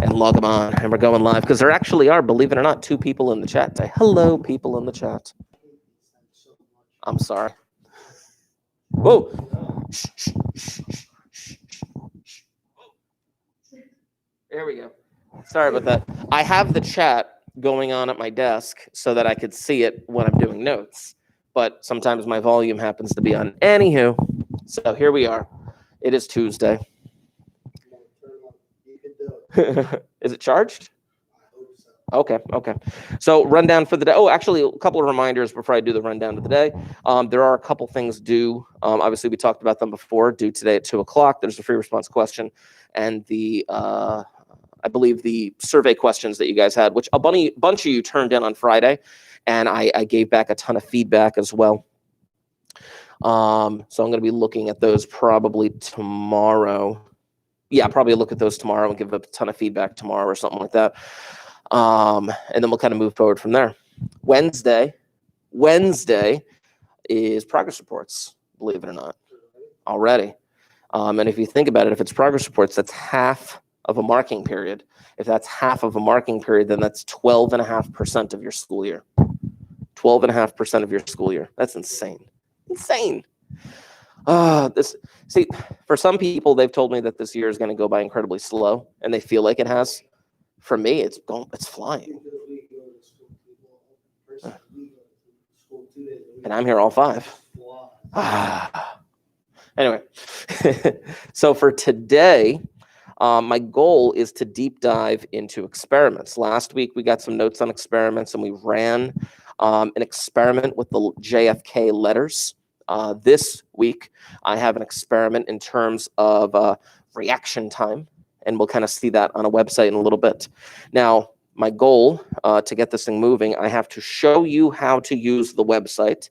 and log them on, and we're going live because there actually are, believe it or not, 2 people in the chat. Say hello, people in the chat. I'm sorry. Whoa. Shh, shh, shh, shh, shh, shh. There we go. Sorry about that. I have the chat going on at my desk so that I could see it when I'm doing notes, but sometimes my volume happens to be on. Anywho, so here we are. It is Tuesday. Is it charged? Okay. So rundown for the day. Oh, actually, a couple of reminders before I do the rundown of the day. There are a couple things due. Obviously, we talked about them before. Due today at 2 o'clock. There's a free response question and the I believe the survey questions that you guys had, which a bunch of you turned in on Friday, and I gave back a ton of feedback as well. So I'm going to be looking at those probably tomorrow. Yeah, probably look at those tomorrow and give a ton of feedback tomorrow or something like that. And then we'll kind of move forward from there. Wednesday is progress reports, believe it or not, already. And if you think about it, if it's progress reports, that's half of a marking period. If that's half of a marking period, then that's 12.5% of your school year. 12.5% of your school year. That's insane. Insane. See, for some people, they've told me that this year is going to go by incredibly slow, and they feel like it has. For me, it's flying. And I'm here all 5. Anyway, so for today, my goal is to deep dive into experiments. Last week, we got some notes on experiments, and we ran an experiment with the JFK letters. This week, I have an experiment in terms of reaction time, and we'll kind of see that on a website in a little bit. Now, my goal to get this thing moving, I have to show you how to use the website.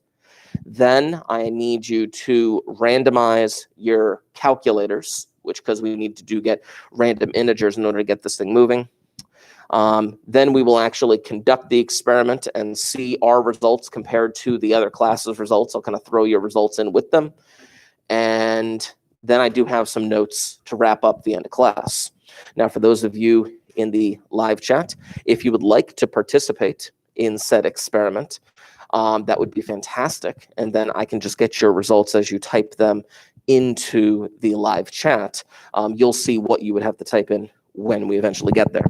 Then I need you to randomize your calculators, because we need to get random integers in order to get this thing moving. Then we will actually conduct the experiment and see our results compared to the other classes' results. I'll kind of throw your results in with them. And then I do have some notes to wrap up the end of class. Now, for those of you in the live chat, if you would like to participate in said experiment, that would be fantastic. And then I can just get your results as you type them into the live chat. You'll see what you would have to type in when we eventually get there.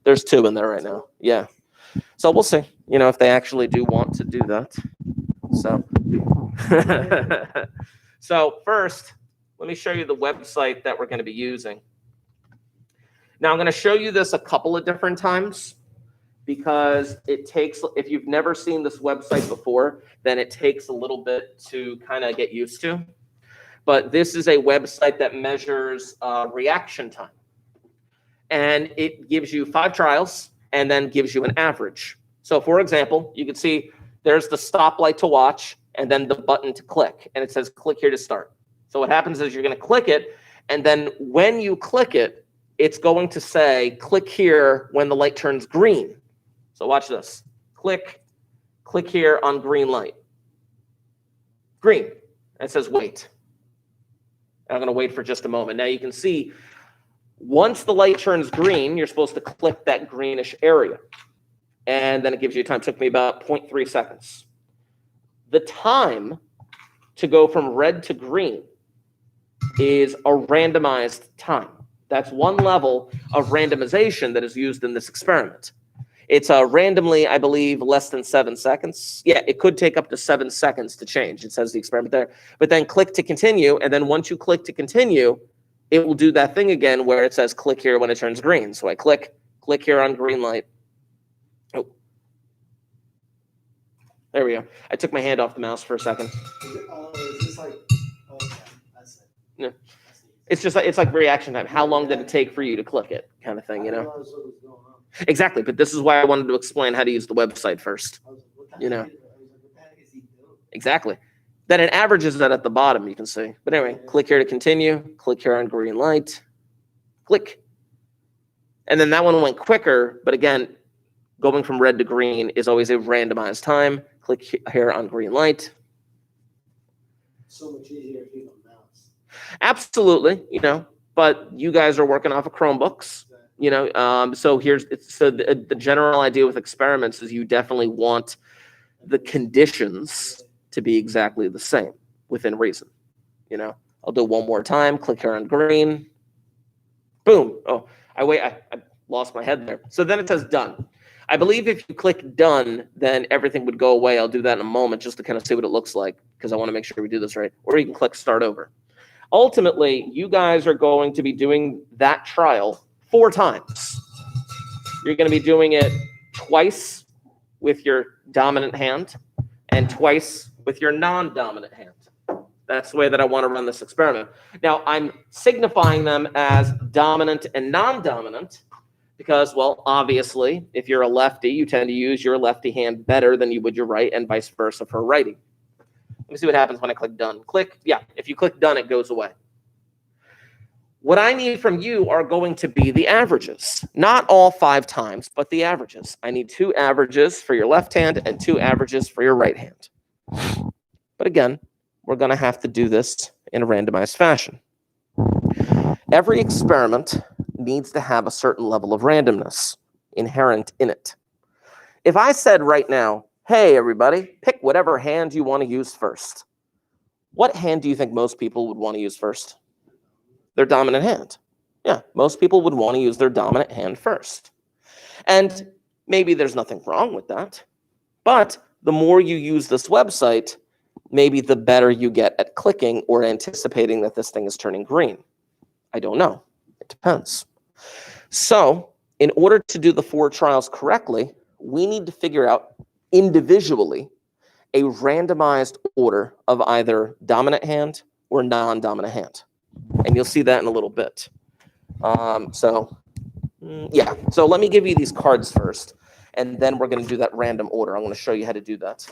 There's 2 in there right now. Yeah. So we'll see, if they actually do want to do that. So, so first, let me show you the website that we're going to be using. Now, I'm going to show you this a couple of different times because it takes, if you've never seen this website before, then it takes a little bit to kind of get used to. But this is a website that measures reaction time. And it gives you 5 trials and then gives you an average. So, for example, you can see there's the stoplight to watch and then the button to click. And it says, click here to start. So what happens is you're going to click it. And then when you click it, it's going to say, click here when the light turns green. So watch this. Click here on green light. Green. And it says, wait. And I'm going to wait for just a moment. Now you can see, once the light turns green, you're supposed to click that greenish area. And then it gives you time. It took me about 0.3 seconds. The time to go from red to green is a randomized time. That's one level of randomization that is used in this experiment. It's randomly, I believe, less than 7 seconds. Yeah, it could take up to 7 seconds to change. It says the experiment there. But then click to continue. And then once you click to continue, it will do that thing again where it says click here when it turns green. So I click here on green light. Oh, there we go. I took my hand off the mouse for a second. Is this like, okay, I see. Yeah. It's just like, it's like reaction time. How long did it take for you to click it, kind of thing, I realized what was going on. Exactly. But this is why I wanted to explain how to use the website first. I was like, what the You know. heck is- I was like, what the heck is he doing? Exactly. Then it averages that at the bottom, you can see. But anyway, click here to continue. Click here on green light. Click. And then that one went quicker. But again, going from red to green is always a randomized time. Click here on green light. So much easier to use on mouse. Absolutely, but you guys are working off of Chromebooks. Exactly. So the general idea with experiments is you definitely want the conditions to be exactly the same within reason. I'll do one more time. Click here on green. Boom. Oh, I lost my head there. So then it says done. I believe if you click done, then everything would go away. I'll do that in a moment just to kind of see what it looks like because I want to make sure we do this right. Or you can click start over. Ultimately, you guys are going to be doing that trial 4 times. You're going to be doing it twice with your dominant hand and twice with your non-dominant hand. That's the way that I want to run this experiment. Now, I'm signifying them as dominant and non-dominant because, well, obviously, if you're a lefty, you tend to use your lefty hand better than you would your right and vice versa for righty. Let me see what happens when I click done. If you click done, it goes away. What I need from you are going to be the averages. Not all 5 times, but the averages. I need 2 averages for your left hand and 2 averages for your right hand. But again, we're going to have to do this in a randomized fashion. Every experiment needs to have a certain level of randomness inherent in it. If I said right now, hey, everybody, pick whatever hand you want to use first. What hand do you think most people would want to use first? Their dominant hand. Yeah, most people would want to use their dominant hand first. And maybe there's nothing wrong with that. But the more you use this website, maybe the better you get at clicking or anticipating that this thing is turning green. I don't know. It depends. So in order to do the 4 trials correctly, we need to figure out individually a randomized order of either dominant hand or non-dominant hand. And you'll see that in a little bit. So let me give you these cards first, and then we're going to do that random order. I'm going to show you how to do that.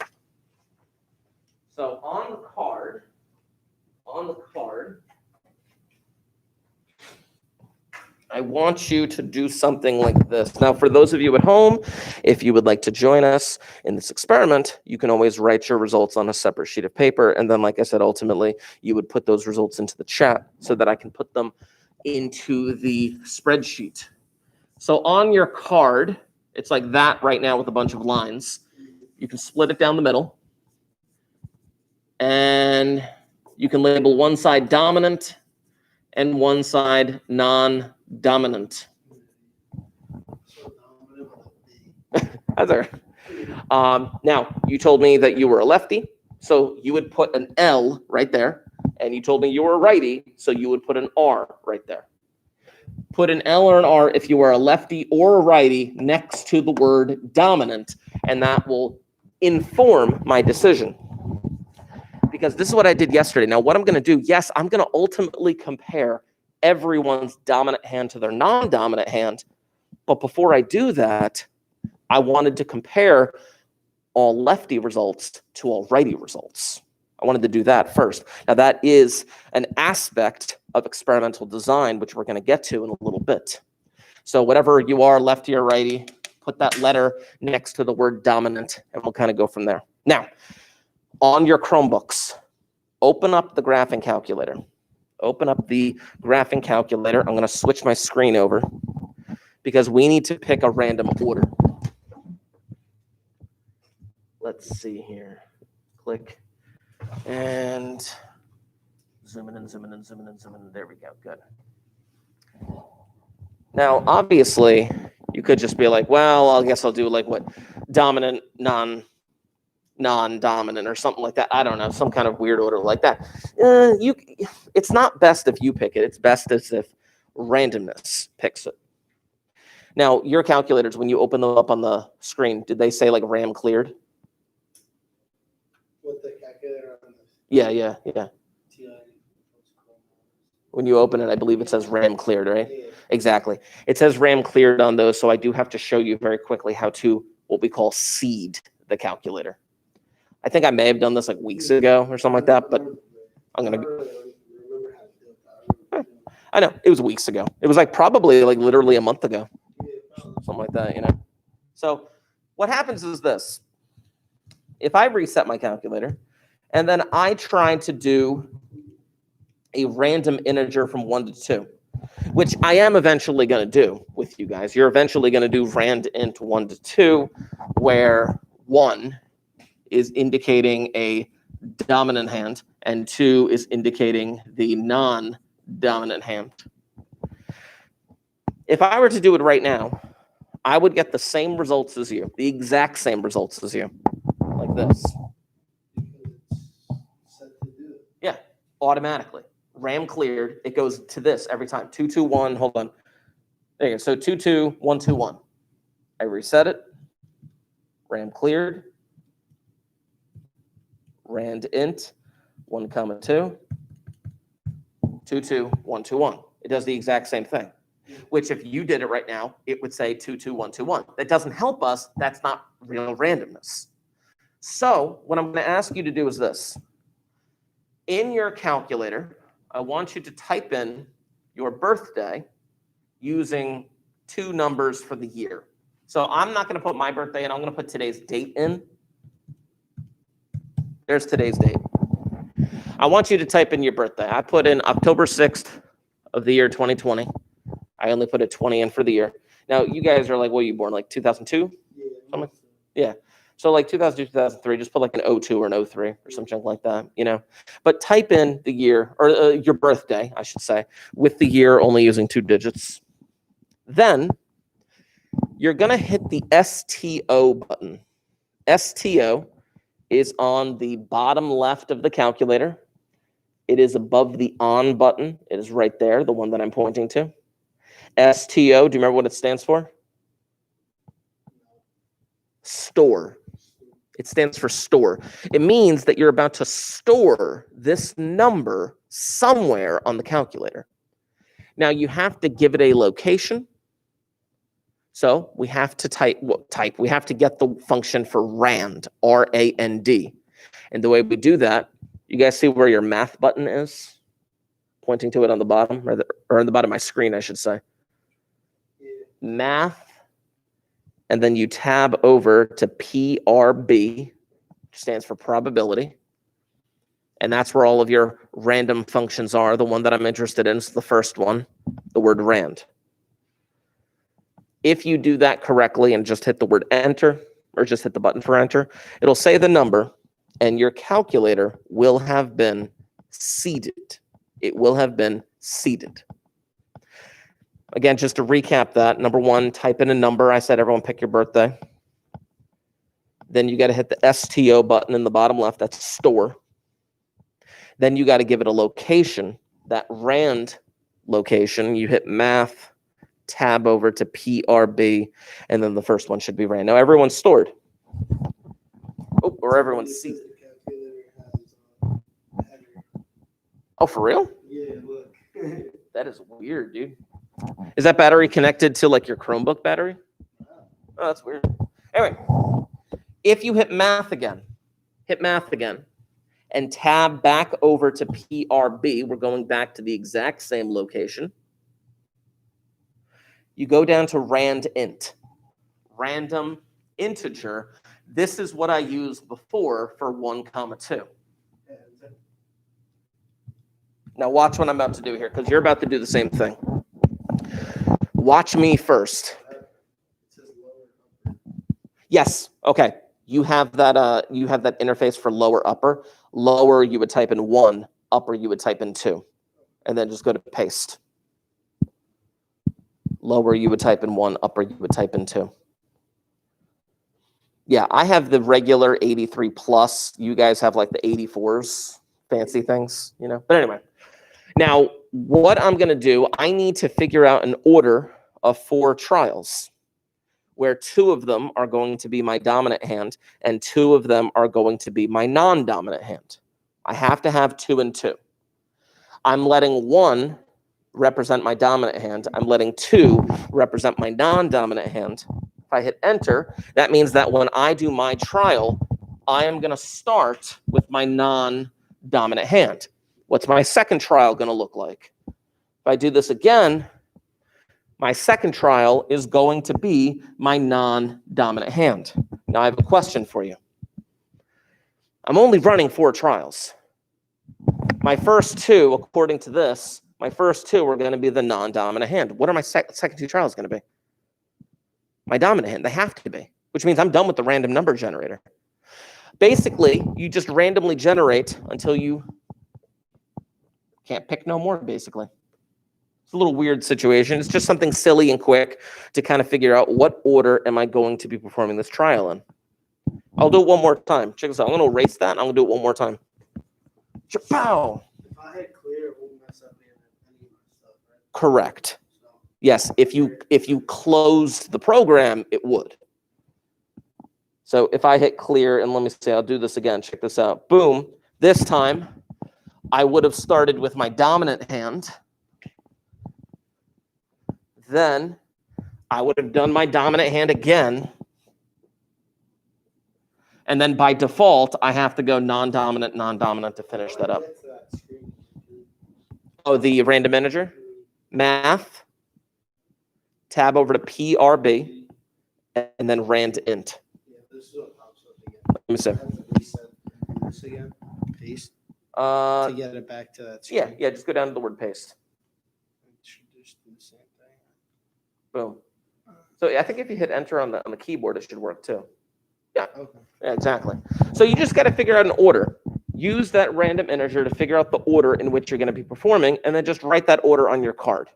So on the card, I want you to do something like this. Now, for those of you at home, if you would like to join us in this experiment, you can always write your results on a separate sheet of paper. And then, like I said, ultimately, you would put those results into the chat so that I can put them into the spreadsheet. So on your card, it's like that right now with a bunch of lines. You can split it down the middle. And you can label one side dominant and one side non-dominant. Now, you told me that you were a lefty, so you would put an L right there. And you told me you were a righty, so you would put an R right there. Put an L or an R if you are a lefty or a righty next to the word dominant, and that will inform my decision. Because this is what I did yesterday. Now, what I'm going to do, yes, I'm going to ultimately compare everyone's dominant hand to their non-dominant hand. But before I do that, I wanted to compare all lefty results to all righty results. I wanted to do that first. Now, that is an aspect of experimental design, which we're going to get to in a little bit. So whatever you are, lefty or righty, put that letter next to the word dominant, and we'll kind of go from there. Now, on your Chromebooks, open up the graphing calculator. Open up the graphing calculator. I'm going to switch my screen over because we need to pick a random order. Let's see here. Click and zoom in and zoom in and zoom in and zoom in. There we go. Good. Now, obviously, you could just be like, well, I guess I'll do like what? Dominant, non-dominant or something like that. I don't know, some kind of weird order like that. It's not best if you pick it. It's best as if randomness picks it. Now, your calculators, when you open them up on the screen, did they say like RAM cleared? What the calculator on this? Yeah. When you open it, I believe it says RAM cleared, right? Yeah. Exactly. It says RAM cleared on those, so I do have to show you very quickly how to, what we call seed the calculator. I think I may have done this like weeks ago or something like that, but I'm going to... I know, it was weeks ago. It was like probably like literally a month ago. Something like that, you know? So what happens is this. If I reset my calculator and then I try to do a random integer from 1 to 2, which I am eventually going to do with you guys. You're eventually going to do rand int 1 to 2, where 1 is indicating a dominant hand and 2 is indicating the non-dominant hand. If I were to do it right now, I would get the same results as you, the exact same results as you, like this. Yeah, automatically. RAM cleared, it goes to this every time. 2, 2, 1, hold on. There you go. So 2, 2, 1, 2, 1. I reset it. RAM cleared. Rand int 1, 2. 2, 2, 1, 2, 1. It does the exact same thing. Which if you did it right now, it would say 2, 2, 1, 2, 1. That doesn't help us. That's not real randomness. So what I'm going to ask you to do is this. In your calculator, I want you to type in your birthday using 2 numbers for the year. So I'm not going to put my birthday in. I'm going to put today's date in. There's today's date. I want you to type in your birthday. I put in October 6th of the year 2020. I only put a 20 in for the year. Now, you guys are like, what, you born like 2002? Yeah. Yeah. So like 2002, 2003, just put like an 02 or an 03 or something like that, you know. But type in the year, or your birthday, I should say, with the year only using 2 digits. Then you're going to hit the STO button. STO is on the bottom left of the calculator. It is above the on button. It is right there, the one that I'm pointing to. STO, do you remember what it stands for? Store. It stands for store. It means that you're about to store this number somewhere on the calculator. Now you have to give it a location. So we have to we have to get the function for rand, R-A-N-D. And the way we do that, you guys see where your math button is? Pointing to it on the bottom, or on the bottom of my screen, I should say. Math, and then you tab over to PRB, which stands for probability. And that's where all of your random functions are. The one that I'm interested in is the first one, the word rand. If you do that correctly and just hit the word enter, or just hit the button for enter, it'll say the number, and your calculator will have been seeded. It will have been seeded. Again, just to recap that, number 1, type in a number. I said everyone pick your birthday. Then you got to hit the STO button in the bottom left. That's store. Then you got to give it a location. That rand location, you hit math, tab over to PRB, and then the first one should be rand. Now everyone's stored. Oh, or everyone's seated. Oh, for real? Yeah, look. That is weird, dude. Is that battery connected to like your Chromebook battery? Oh, that's weird. Anyway, if you hit math again, and tab back over to PRB, we're going back to the exact same location. You go down to rand int, random integer. This is what I used before for 1, 2. Now watch what I'm about to do here, because you're about to do the same thing. Watch me first. Yes. Okay. You have that interface for lower upper. Lower you would type in 1, upper you would type in 2. And then just go to paste. Lower you would type in 1, upper you would type in 2. Yeah, I have the regular 83 plus. You guys have like the 84s, fancy things, you know. But anyway, now what I'm going to do, I need to figure out an order of 4 trials, where 2 of them are going to be my dominant hand and 2 of them are going to be my non-dominant hand. I have to have 2 and 2. I'm letting 1 represent my dominant hand. I'm letting 2 represent my non-dominant hand. If I hit enter, that means that when I do my trial, I am going to start with my non-dominant hand. What's my second trial going to look like? If I do this again, my second trial is going to be my non-dominant hand. Now I have a question for you. I'm only running 4 trials. My first 2, according to this, My first two are going to be the non-dominant hand. What are my second two trials going to be? My dominant hand. They have to be, which means I'm done with the random number generator. Basically, you just randomly generate until you can't pick no more, basically. It's a little weird situation. It's just something silly and quick to kind of figure out what order am I going to be performing this trial in. I'll do it one more time. Check this out. I'm going to erase that. I'm going to do it one more time. Chapow! If I hit clear, it won't mess up any of my stuff, right? Correct. So, Yes, if you closed the program, it would. So if I hit clear, and let me see, I'll do this again. Check this out. Boom. This time, I would have started with my dominant hand. Then I would have done my dominant hand again. And then by default, I have to go non-dominant, non-dominant to finish that up. get to that screen. Oh, the random integer? Math. Tab over to PRB. And then rand int. Yeah, this is what pops up again. Let me see. I have to reset this again. Paste to get it back to that screen. Yeah, just go down to the word paste. It should just do the same thing. Boom. So I think if you hit enter on the keyboard, it should work too. Yeah. Okay. Yeah, exactly. So you just got to figure out an order. Use that random integer to figure out the order in which you're going to be performing, and then just write that order on your card.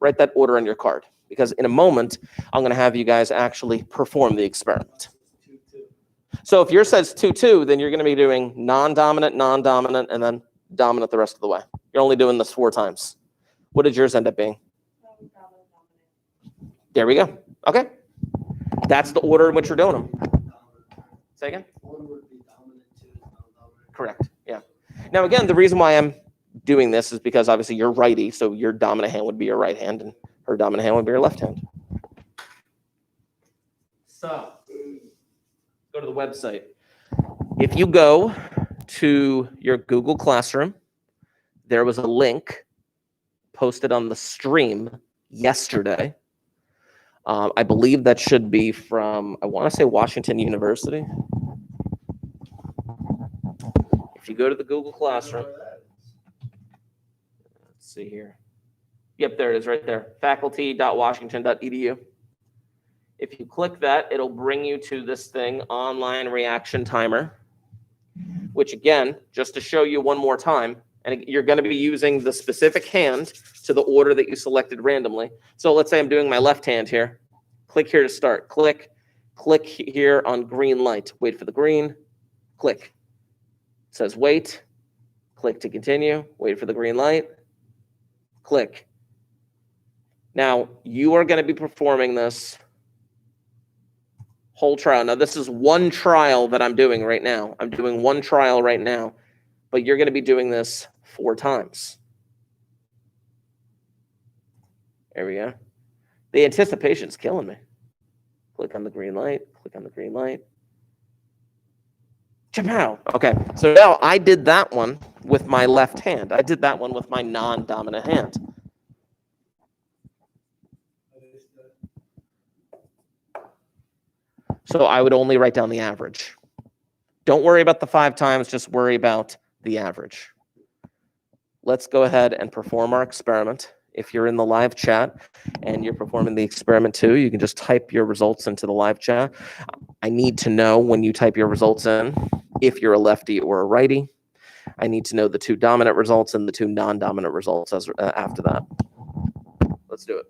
Write that order on your card, because in a moment, I'm going to have you guys actually perform the experiment. 2-2. So if yours says 2-2, then you're going to be doing non-dominant, non-dominant, and then dominant the rest of the way. You're only doing this 4 times. What did yours end up being? There we go. Okay. That's the order in which you're doing them. Say again? One would be dominant, 2 is non-dominant. Correct. Yeah. Now, again, the reason why I'm doing this is because obviously you're righty, so your dominant hand would be your right hand, and her dominant hand would be your left hand. So, go to the website. If you go to your Google Classroom, there was a link posted on the stream yesterday. I believe that should be from, I want to say Washington University. If you go to the Google Classroom, let's see here. Yep, there it is right there. faculty.washington.edu. If you click that, it'll bring you to this thing, online reaction timer, which again, just to show you one more time, and you're going to be using the specific hand to the order that you selected randomly. So let's say I'm doing my left hand here. Click here to start. Click here on green light. Wait for the green. Click. It says wait. Click to continue. Wait for the green light. Click. Now, you are going to be performing this whole trial. Now, this is one trial that I'm doing right now. I'm doing one trial right now, but you're going to be doing this 4 times. There we go. The anticipation's killing me. Click on the green light. Click on the green light. Chapow. Okay, so now I did that one with my left hand. I did that one with my non-dominant hand. So I would only write down the average. Don't worry about the 5 times, just worry about the average. Let's go ahead and perform our experiment. If you're in the live chat and you're performing the experiment too, you can just type your results into the live chat. I need to know when you type your results in, if you're a lefty or a righty. I need to know the 2 dominant results and the 2 non-dominant results after that. Let's do it.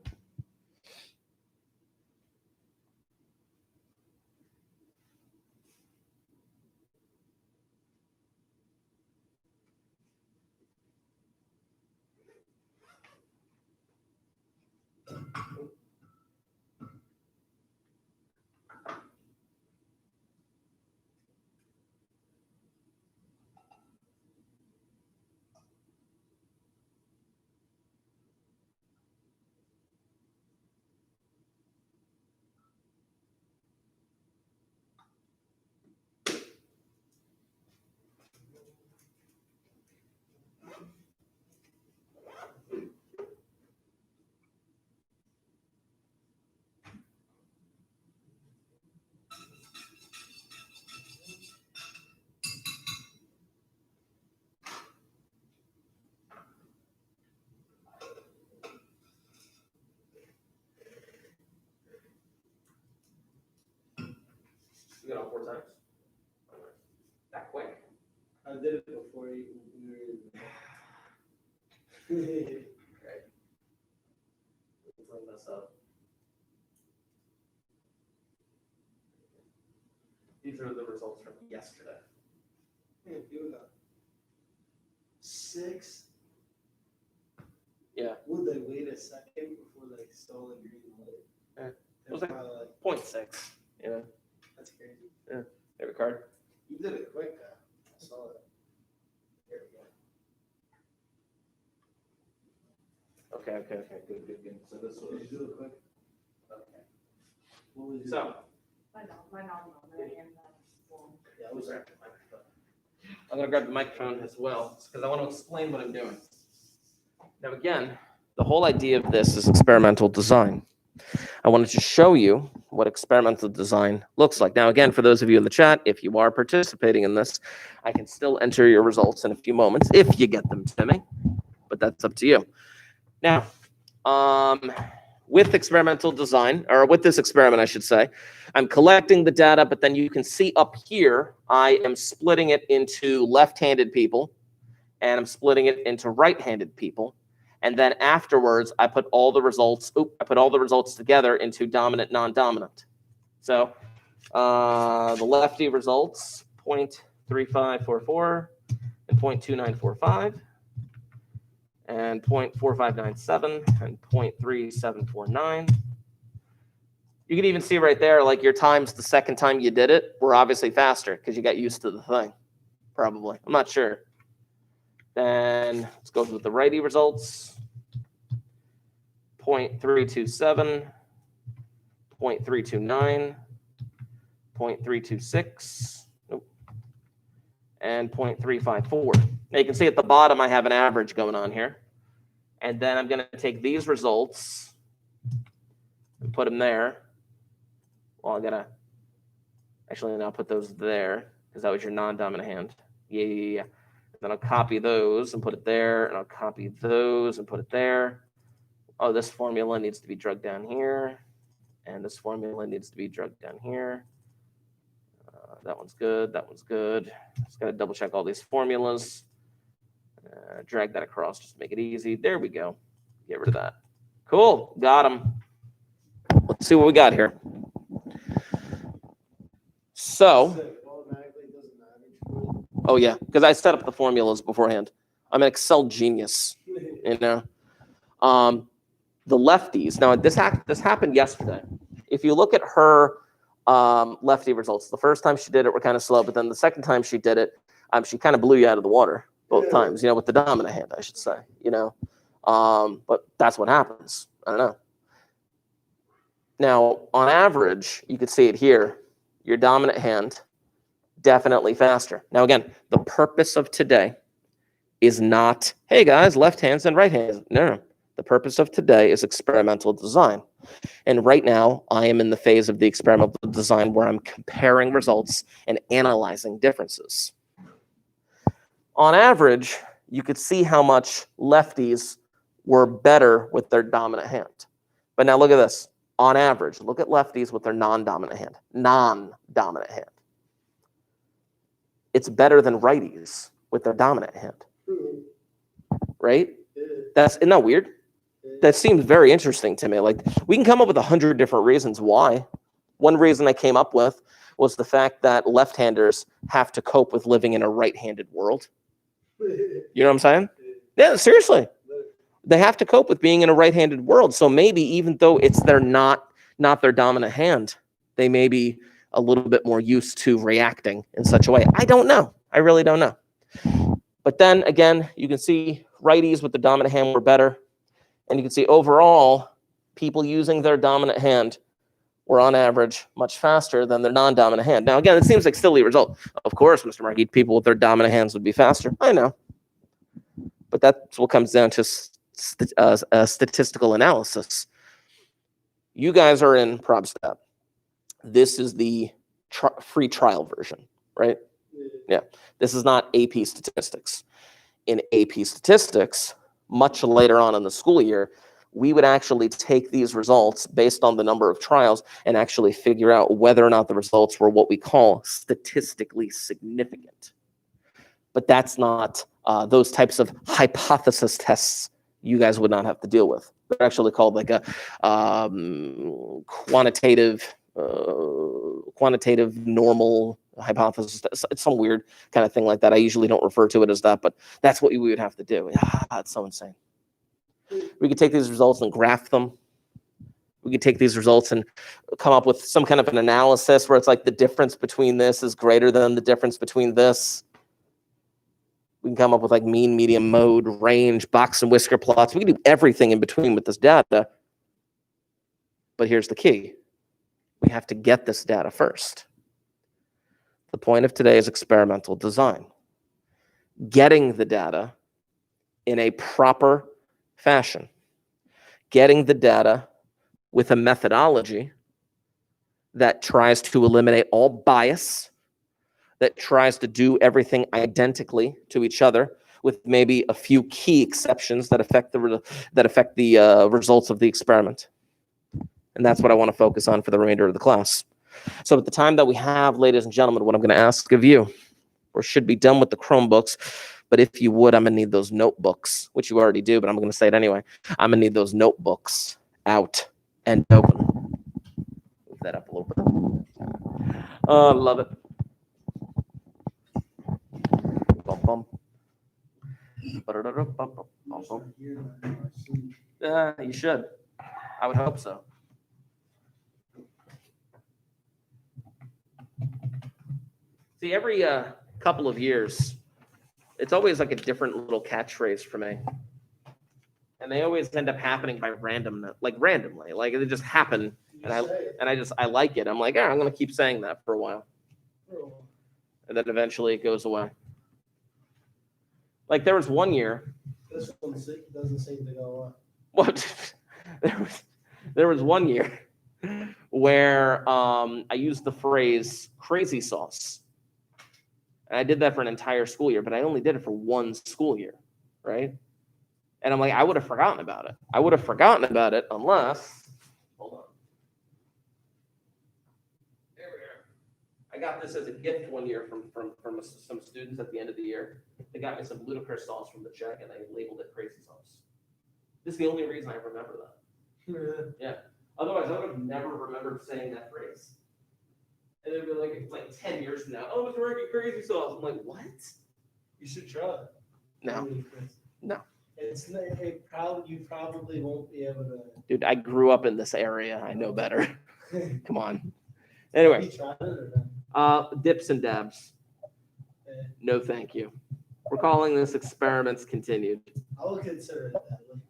get on 4 times? That quick? I did it before you. Okay. Let's clean this up. These are the results from yesterday. Yeah, you got 6. Yeah. Would they wait a second before they stole a green light? Yeah. It was That's like probably 0.6. You know, that's crazy. every card. You did it quick, though. I saw it. There we go. Okay. Good. So this was. Did you do it quick? Okay. What was your? So. My non-dominant and Yeah, I was there. I'm going to grab the microphone as well because I want to explain what I'm doing. Now, again, the whole idea of this is experimental design. I wanted to show you what experimental design looks like. Now, again, for those of you in the chat, if you are participating in this, I can still enter your results in a few moments if you get them to me, but that's up to you. Now, with experimental design, or with this experiment, I should say, I'm collecting the data, but then you can see up here, I am splitting it into left-handed people, and I'm splitting it into right-handed people. And then afterwards, I put all the results together into dominant, non-dominant. So the lefty results, 0.3544 and 0.2945. And 0.4597 and 0.3749. You can even see right there, like your times the second time you did it were obviously faster because you got used to the thing, probably. I'm not sure. Then let's go with the righty results. 0.327, 0.329, 0.326, nope, and 0.354. Now you can see at the bottom I have an average going on here. And then I'm going to take these results and put them there. Well, I got to actually now put those there because that was your non-dominant hand. Yeah. Then I'll copy those and put it there, and I'll copy those and put it there. Oh, this formula needs to be drugged down here, and this formula needs to be drugged down here. That one's good. That one's good. Just got to double check all these formulas. Drag that across just to make it easy. There we go. Get rid of that. Cool. Got them. Let's see what we got here. So, oh yeah, because I set up the formulas beforehand. I'm an Excel genius, you know. The lefties. Now this happened yesterday. If you look at her lefty results, the first time she did it were kind of slow, but then the second time she did it, she kind of blew you out of the water both times. You know, with the dominant hand, I should say. You know, but that's what happens. I don't know. Now, on average, you could see it here. Your dominant hand, definitely faster. Now, again, the purpose of today is not, hey guys, left hands and right hands. No. The purpose of today is experimental design. And right now, I am in the phase of the experimental design where I'm comparing results and analyzing differences. On average, you could see how much lefties were better with their dominant hand. But now look at this. On average, look at lefties with their non-dominant hand. Non-dominant hand. It's better than righties with their dominant hand. Right? Isn't that weird? That seems very interesting to me. Like, we can come up with 100 different reasons why. One reason I came up with was the fact that left-handers have to cope with living in a right-handed world. You know what I'm saying? Yeah, seriously. They have to cope with being in a right-handed world. So maybe even though it's not their dominant hand, they may be a little bit more used to reacting in such a way. I don't know. I really don't know. But then again, you can see righties with the dominant hand were better. And you can see overall, people using their dominant hand were on average much faster than their non-dominant hand. Now, again, it seems like silly result. Of course, Mr. Markey, people with their dominant hands would be faster. I know. But that's what comes down to statistical analysis. You guys are in Prob step. This is the free trial version, right? Yeah. This is not AP statistics. In AP statistics, much later on in the school year, we would actually take these results based on the number of trials and actually figure out whether or not the results were what we call statistically significant. But that's not those types of hypothesis tests you guys would not have to deal with. They're actually called like a quantitative normal hypothesis. It's some weird kind of thing like that. I usually don't refer to it as that, but that's what we would have to do. It's so insane. We could take these results and graph them. We could take these results and come up with some kind of an analysis where it's like the difference between this is greater than the difference between this. We can come up with like mean, medium, mode, range, box and whisker plots. We can do everything in between with this data. But here's the key. We have to get this data first. The point of today is experimental design. Getting the data in a proper fashion. Getting the data with a methodology that tries to eliminate all bias, that tries to do everything identically to each other, with maybe a few key exceptions that affect the results of the experiment. And that's what I want to focus on for the remainder of the class. So at the time that we have, ladies and gentlemen, what I'm going to ask of you, or should be done with the Chromebooks, but if you would, I'm going to need those notebooks, which you already do, but I'm going to say it anyway. I'm going to need those notebooks out and open. Move that up a little bit. Oh, love it. Bum, bum. You should. I would hope so. See, every couple of years, it's always like a different little catchphrase for me. And they always end up happening by randomly. Like they just happen. And I like it. I'm like, I'm going to keep saying that for a while. And then eventually it goes away. Like there was one year. This one doesn't seem to go away. What? There was one year where I used the phrase crazy sauce. And I did that for an entire school year, but I only did it for one school year, right? And I'm like, I would have forgotten about it. I would have forgotten about it unless, hold on. There we are. I got this as a gift one year from some students at the end of the year. They got me some ludicrous sauce from the check, and I labeled it crazy sauce. This is the only reason I remember that. Yeah. Otherwise, I would have never remembered saying that phrase. And it'd be like, it's like 10 years from now. Oh, Mr. Ricky, crazy sauce. I'm like, what? You should try it. No. No. You probably won't be able to. Dude, I grew up in this area. I know better. Come on. Anyway. Have you tried it or not? Dips and dabs. No, thank you. We're calling this experiments continued. I would consider it deadly.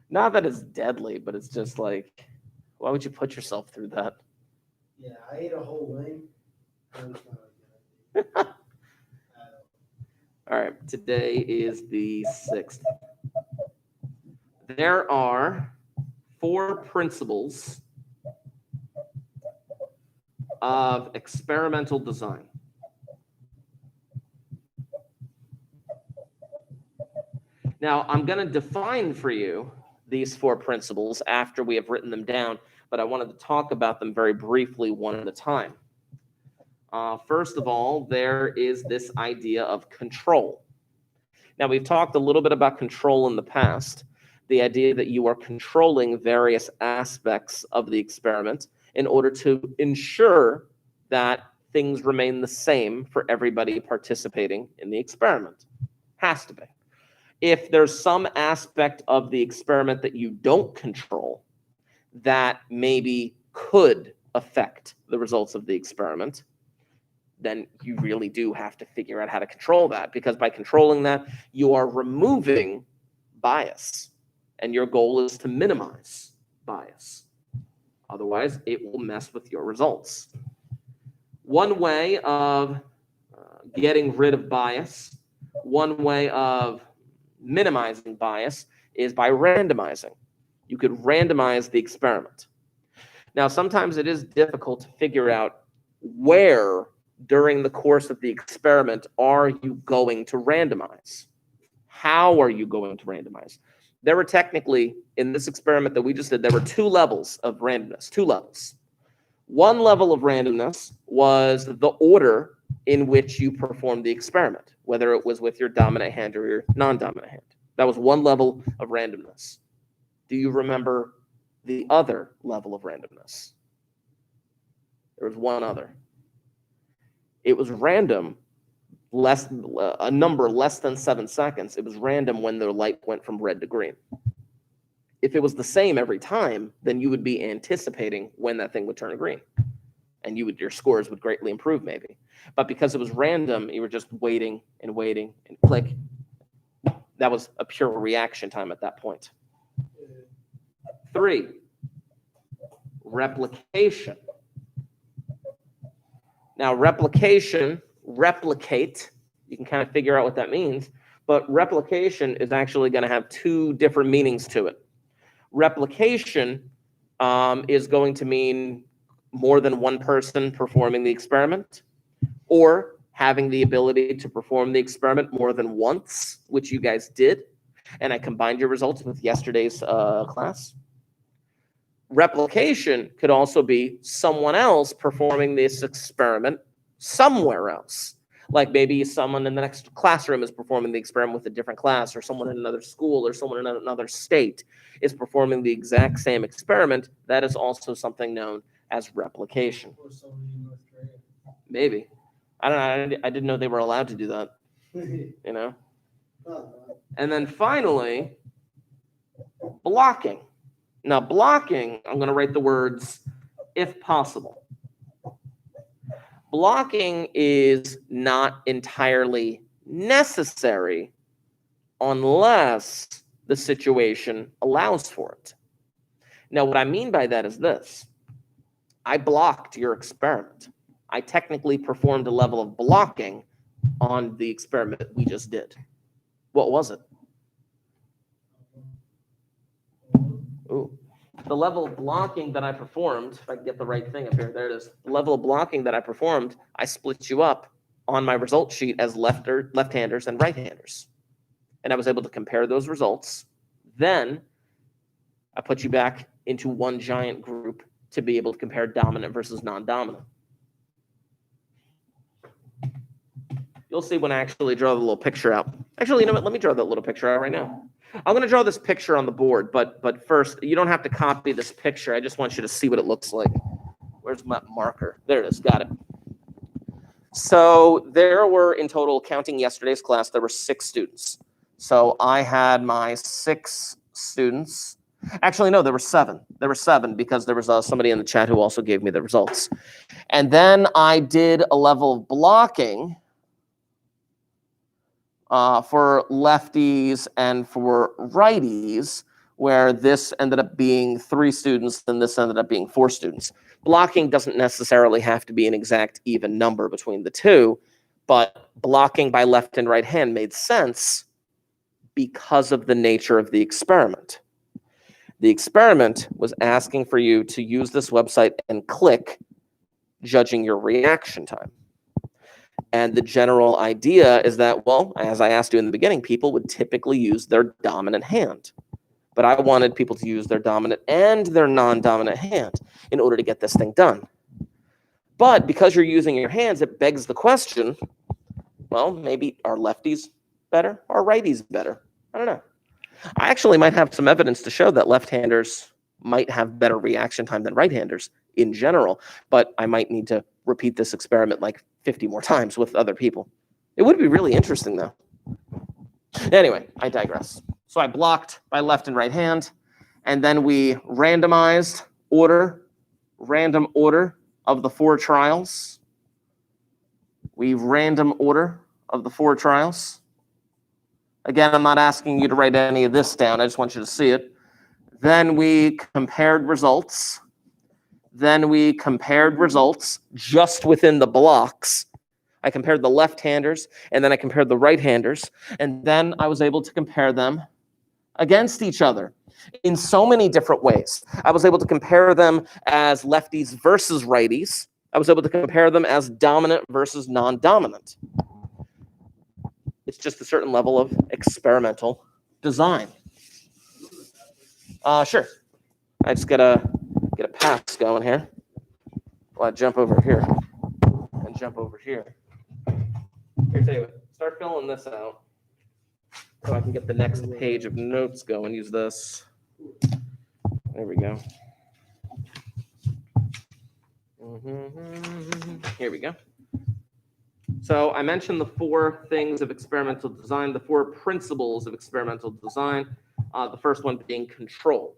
Not that it's deadly, but it's just like, why would you put yourself through that? Yeah, I ate a whole wing. All right, today is the 6th. There are 4 principles of experimental design. Now, I'm going to define for you these 4 principles after we have written them down, but I wanted to talk about them very briefly one at a time. First of all, there is this idea of control. Now, we've talked a little bit about control in the past, the idea that you are controlling various aspects of the experiment in order to ensure that things remain the same for everybody participating in the experiment. Has to be. If there's some aspect of the experiment that you don't control that maybe could affect the results of the experiment, then you really do have to figure out how to control that, because by controlling that, you are removing bias, and your goal is to minimize bias. Otherwise, it will mess with your results. One way of getting rid of bias, one way of minimizing bias is by randomizing. You could randomize the experiment. Now, sometimes it is difficult to figure out where during the course of the experiment are you going to randomize? How are you going to randomize? there were technically, in this experiment that we just did, there were 2 levels of randomness, 2 levels. One level of randomness was the order in which you performed the experiment, whether it was with your dominant hand or your non-dominant hand. That was one level of randomness. Do you remember the other level of randomness? There was one other. It was random, a number less than 7 seconds. It was random when the light went from red to green. If it was the same every time, then you would be anticipating when that thing would turn green, and your scores would greatly improve maybe. But because it was random, you were just waiting and waiting and click. That was a pure reaction time at that point. 3, replication. Now, replication, replicate, you can kind of figure out what that means, but replication is actually going to have 2 different meanings to it. Replication is going to mean more than one person performing the experiment, or having the ability to perform the experiment more than once, which you guys did, and I combined your results with yesterday's class. Replication could also be someone else performing this experiment somewhere else. Like maybe someone in the next classroom is performing the experiment with a different class, or someone in another school, or someone in another state is performing the exact same experiment. That is also something known as replication. Or someone in North Korea. Maybe. I don't know. I didn't know they were allowed to do that, you know? And then finally, blocking. Now, blocking, I'm going to write the words, if possible. Blocking is not entirely necessary unless the situation allows for it. Now, what I mean by that is this. I blocked your experiment. I technically performed a level of blocking on the experiment we just did. What was it? Ooh. The level of blocking that I performed, if I can get the right thing up here, there it is. The level of blocking that I performed, I split you up on my result sheet as left-handers and right-handers. And I was able to compare those results. Then I put you back into one giant group to be able to compare dominant versus non-dominant. You'll see when I actually draw the little picture out. Actually, you know what? Let me draw that little picture out right now. I'm going to draw this picture on the board, but first, you don't have to copy this picture. I just want you to see what it looks like. Where's my marker? There it is. Got it. So there were, in total, counting yesterday's class, there were 6 students. So I had my 6 students. Actually, no, there were 7. There were 7 because there was somebody in the chat who also gave me the results. And then I did a level of blocking for lefties and for righties, where this ended up being 3 students and this ended up being 4 students. Blocking doesn't necessarily have to be an exact even number between the 2, but blocking by left and right hand made sense because of the nature of the experiment. The experiment was asking for you to use this website and click, judging your reaction time. And the general idea is that, well, as I asked you in the beginning, people would typically use their dominant hand. But I wanted people to use their dominant and their non-dominant hand in order to get this thing done. But because you're using your hands, it begs the question, well, maybe are lefties better or righties better? I don't know. I actually might have some evidence to show that left-handers might have better reaction time than right-handers in general, but I might need to repeat this experiment like 50 more times with other people. It would be really interesting, though. Anyway, I digress. So I blocked by left and right hand, and then we randomized random order of the 4 trials. We random order of the 4 trials. Again, I'm not asking you to write any of this down. I just want you to see it. Then we compared results. Then we compared results just within the blocks. I compared the left-handers, and then I compared the right-handers, and then I was able to compare them against each other in so many different ways. I was able to compare them as lefties versus righties. I was able to compare them as dominant versus non-dominant. It's just a certain level of experimental design. Sure. I just gotta get a pass going here. Well, I jump over here and jump over here. Here, tell you what, start filling this out so I can get the next page of notes going. Use this. There we go. Here we go. So I mentioned the 4 things of experimental design, the 4 principles of experimental design. The first one being control.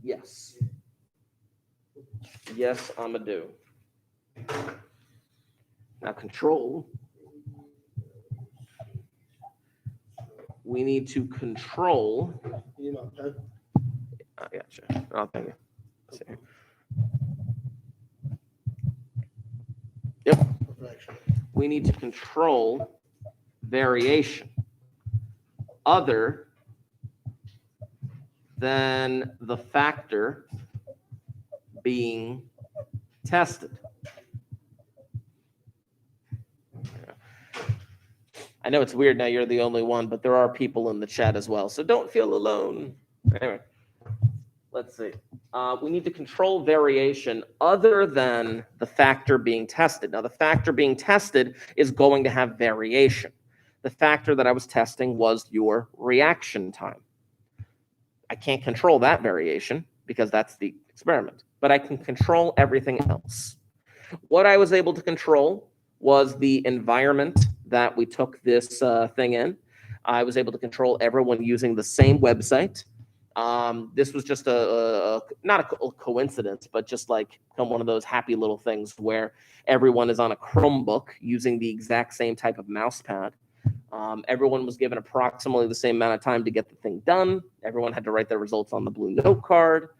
Yes. Yes, I'm a do. Now control. We need to control. I gotcha. Oh, thank you. See. Yep. We need to control variation other than the factor being tested. I know it's weird now you're the only one, but there are people in the chat as well, so don't feel alone. Anyway, let's see. We need to control variation other than the factor being tested. Now, the factor being tested is going to have variation. The factor that I was testing was your reaction time. I can't control that variation because that's the experiment, but I can control everything else. What I was able to control was the environment that we took this thing in. I was able to control everyone using the same website. This was just not a coincidence, but just like one of those happy little things where everyone is on a Chromebook using the exact same type of mouse pad. Everyone was given approximately the same amount of time to get the thing done. Everyone had to write their results on the blue note card.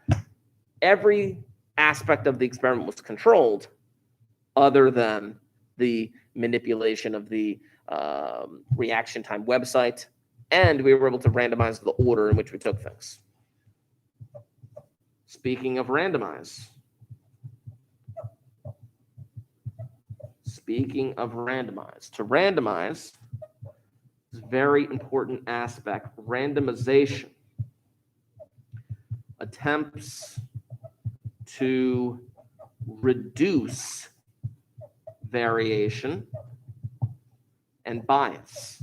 Every aspect of the experiment was controlled other than the manipulation of the reaction time website, and we were able to randomize the order in which we took things. Speaking of randomize. To randomize is a very important aspect. Randomization attempts to reduce variation and bias.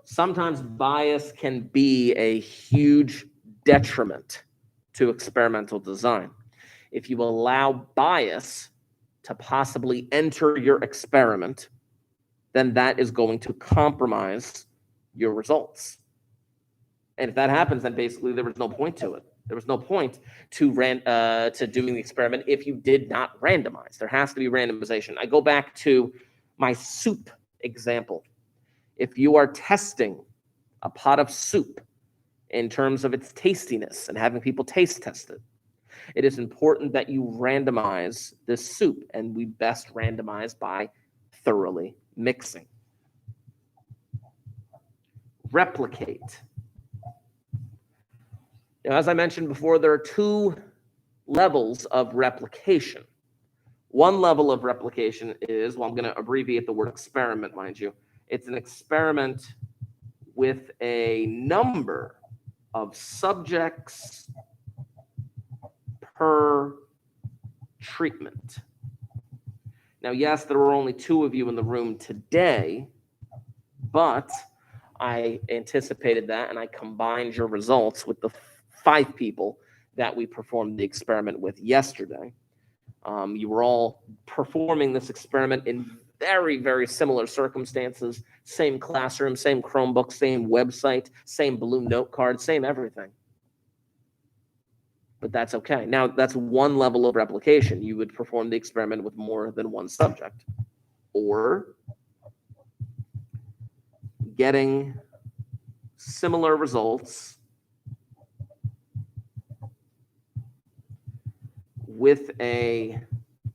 Sometimes bias can be a huge detriment to experimental design. If you allow bias to possibly enter your experiment, then that is going to compromise your results. And if that happens, then basically there was no point to it. There was no point to doing the experiment if you did not randomize. There has to be randomization. I go back to my soup example. If you are testing a pot of soup in terms of its tastiness and having people taste test it, it is important that you randomize this soup, and we best randomize by thoroughly mixing. Replicate. Now, as I mentioned before, there are 2 levels of replication. One level of replication is, well, I'm going to abbreviate the word experiment, mind you. It's an experiment with a number of subjects per treatment. Now, yes, there were only 2 of you in the room today, but I anticipated that, and I combined your results with the 5 people that we performed the experiment with yesterday. You were all performing this experiment in very, very similar circumstances, same classroom, same Chromebook, same website, same blue note card, same everything. But that's okay. Now, that's one level of replication. You would perform the experiment with more than one subject. Or getting similar results with a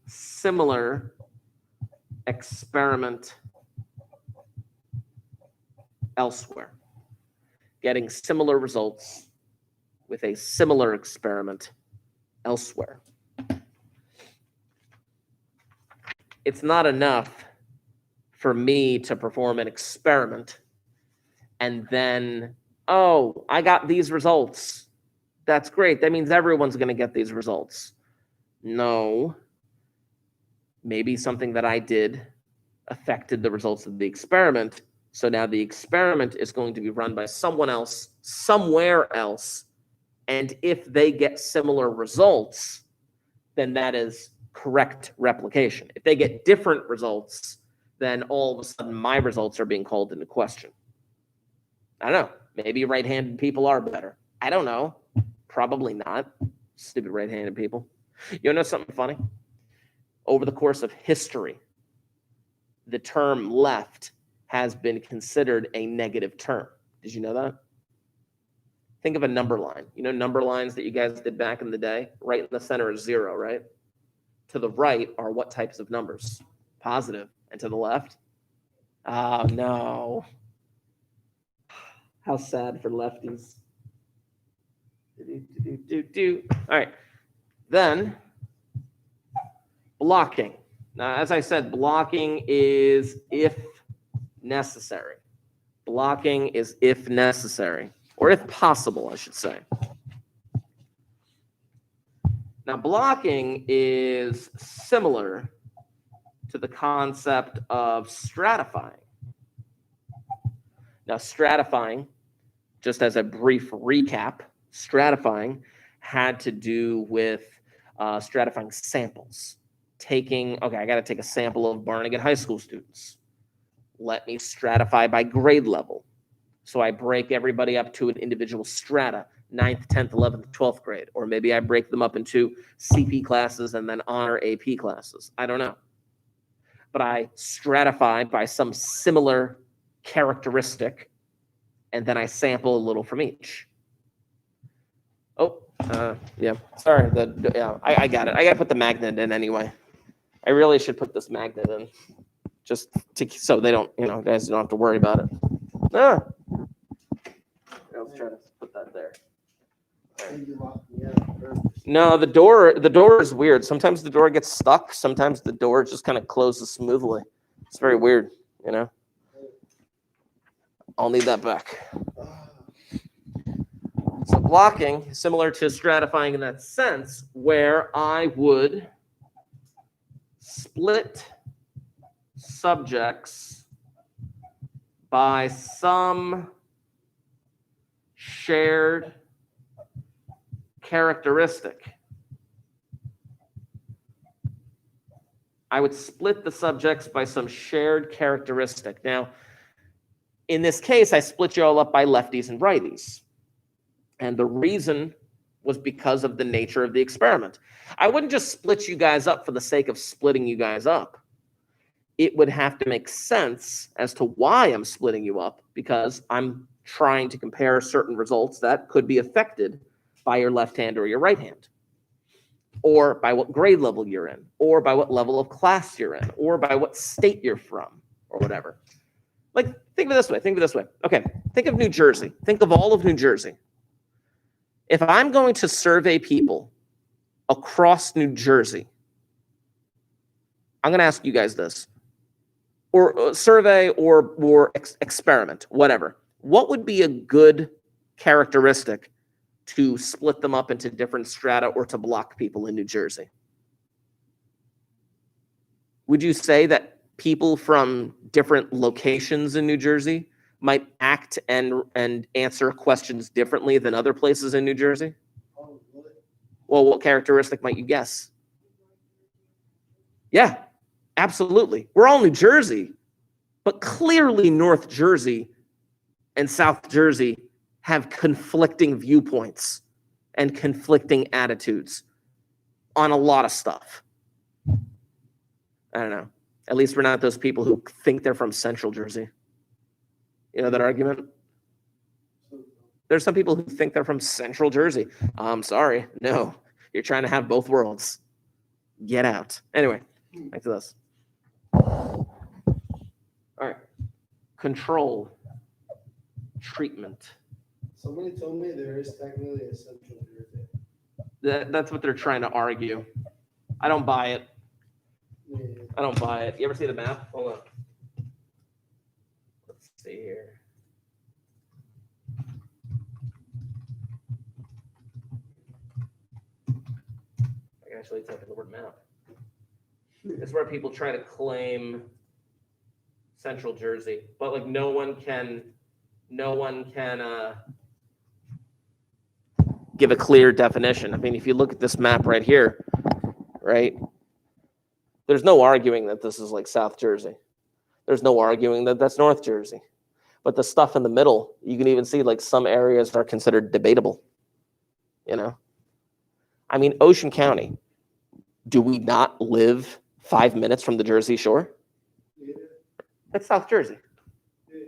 similar experiment elsewhere. Getting similar results with a similar experiment elsewhere. It's not enough for me to perform an experiment and then oh, I got these results. That's great. That means everyone's going to get these results. No. Maybe something that I did affected the results of the experiment. So now the experiment is going to be run by someone else, somewhere else. And if they get similar results, then that is correct replication. If they get different results, then all of a sudden my results are being called into question. I don't know. Maybe right-handed people are better. I don't know. Probably not. Stupid right-handed people. You know something funny? Over the course of history, the term left has been considered a negative term. Did you know that? Think of a number line. You know number lines that you guys did back in the day? Right in the center is 0, right? To the right are what types of numbers? Positive. And to the left? Oh, no. How sad for lefties. All right. Then, blocking. Now, as I said, blocking is if necessary. Blocking is if necessary, or if possible, I should say. Now, blocking is similar to the concept of stratifying. Now, stratifying, just as a brief recap, stratifying had to do with stratifying samples. Okay, I got to take a sample of Barnegat High School students. Let me stratify by grade level. So I break everybody up to an individual strata, 9th, 10th, 11th, 12th grade. Or maybe I break them up into CP classes and then honor AP classes. I don't know. But I stratify by some similar characteristic, and then I sample a little from each. Oh, yeah, sorry. I got it. I got to put the magnet in anyway. I really should put this magnet in just so they don't, guys don't have to worry about it. I'll try to put that there. No, the door is weird. Sometimes the door gets stuck. Sometimes the door just kind of closes smoothly. It's very weird, I'll need that back. So blocking, similar to stratifying in that sense, where I would split subjects by some shared characteristic. I would split the subjects by some shared characteristic. Now, in this case, I split you all up by lefties and righties. And the reason was because of the nature of the experiment. I wouldn't just split you guys up for the sake of splitting you guys up. It would have to make sense as to why I'm splitting you up, because I'm trying to compare certain results that could be affected by your left hand or your right hand, or by what grade level you're in, or by what level of class you're in, or by what state you're from, or whatever. Like, think of it this way. Okay, think of New Jersey. Think of all of New Jersey. If I'm going to survey people across New Jersey, I'm going to ask you guys this, or survey or experiment, whatever. What would be a good characteristic to split them up into different strata or to block people in New Jersey? Would you say that people from different locations in New Jersey might act and answer questions differently than other places in New Jersey? Well, what characteristic might you guess? Yeah, absolutely. We're all New Jersey, but clearly North Jersey and South Jersey have conflicting viewpoints and conflicting attitudes on a lot of stuff. I don't know. At least we're not those people who think they're from Central Jersey. You know that argument? There's some people who think they're from Central Jersey. I'm sorry. No, you're trying to have both worlds. Get out. Anyway, back to this. All right. Control. Treatment. Somebody told me there is technically a Central Jersey. That's what they're trying to argue. I don't buy it. Yeah. I don't buy it. You ever see the map? Hold on. Let's see here. Actually, type in the word map. It's where people try to claim Central Jersey, but like no one can give a clear definition. I mean, if you look at this map right here, right, there's no arguing that this is like South Jersey. There's no arguing that that's North Jersey. But the stuff in the middle, you can even see like some areas are considered debatable. You know, I mean, Ocean County, do we not live 5 minutes from the Jersey Shore? That's South Jersey.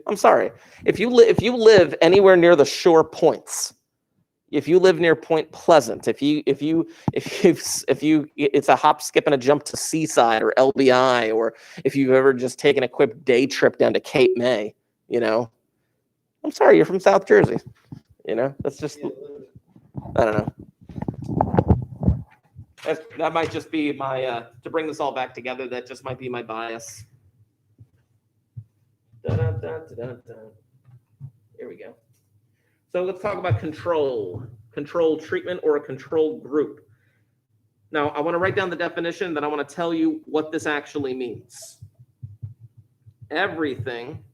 I'm sorry. If you live anywhere near the shore points, if you live near Point Pleasant, if you it's a hop, skip, and a jump to Seaside or LBI, or if you've ever just taken a quick day trip down to Cape May, you know, I'm sorry, you're from South Jersey. You know, that's just, I don't know. That might just be my, to bring this all back together, that just might be my bias. Here we go. So let's talk about control treatment or a control group. Now, I want to write down the definition, then I want to tell you what this actually means. Everything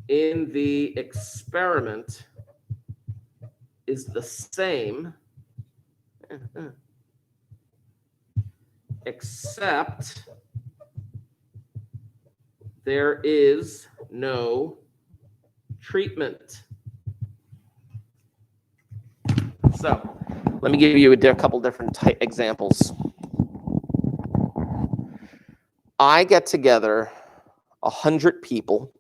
in the experiment is the same, except there is no treatment. So let me give you a couple different examples. I get together 100 people,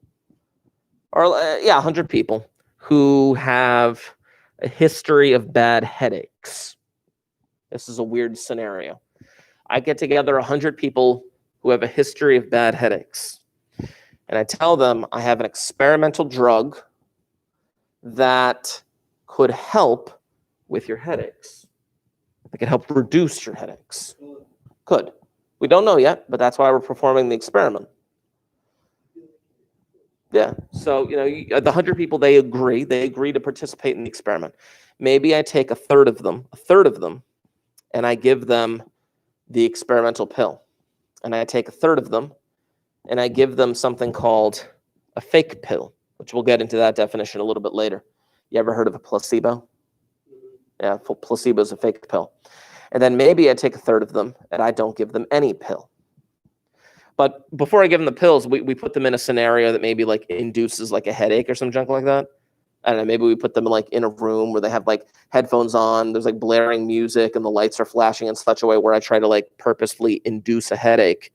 or 100 people who have a history of bad headaches. This is a weird scenario. I get together 100 people who have a history of bad headaches. And I tell them I have an experimental drug that could help with your headaches. It could help reduce your headaches. Could. We don't know yet, but that's why we're performing the experiment. Yeah. So, you know, the 100 people, they agree to participate in the experiment. Maybe I take a third of them, and I give them the experimental pill. And I take a third of them, and I give them something called a fake pill, which we'll get into that definition a little bit later. You ever heard of a placebo? Yeah, placebo is a fake pill. And then maybe I take a third of them, and I don't give them any pill. But before I give them the pills, we put them in a scenario that maybe like induces like a headache or some junk like that. I don't know, maybe we put them like in a room where they have like headphones on, there's like blaring music and the lights are flashing in such a way where I try to like purposefully induce a headache.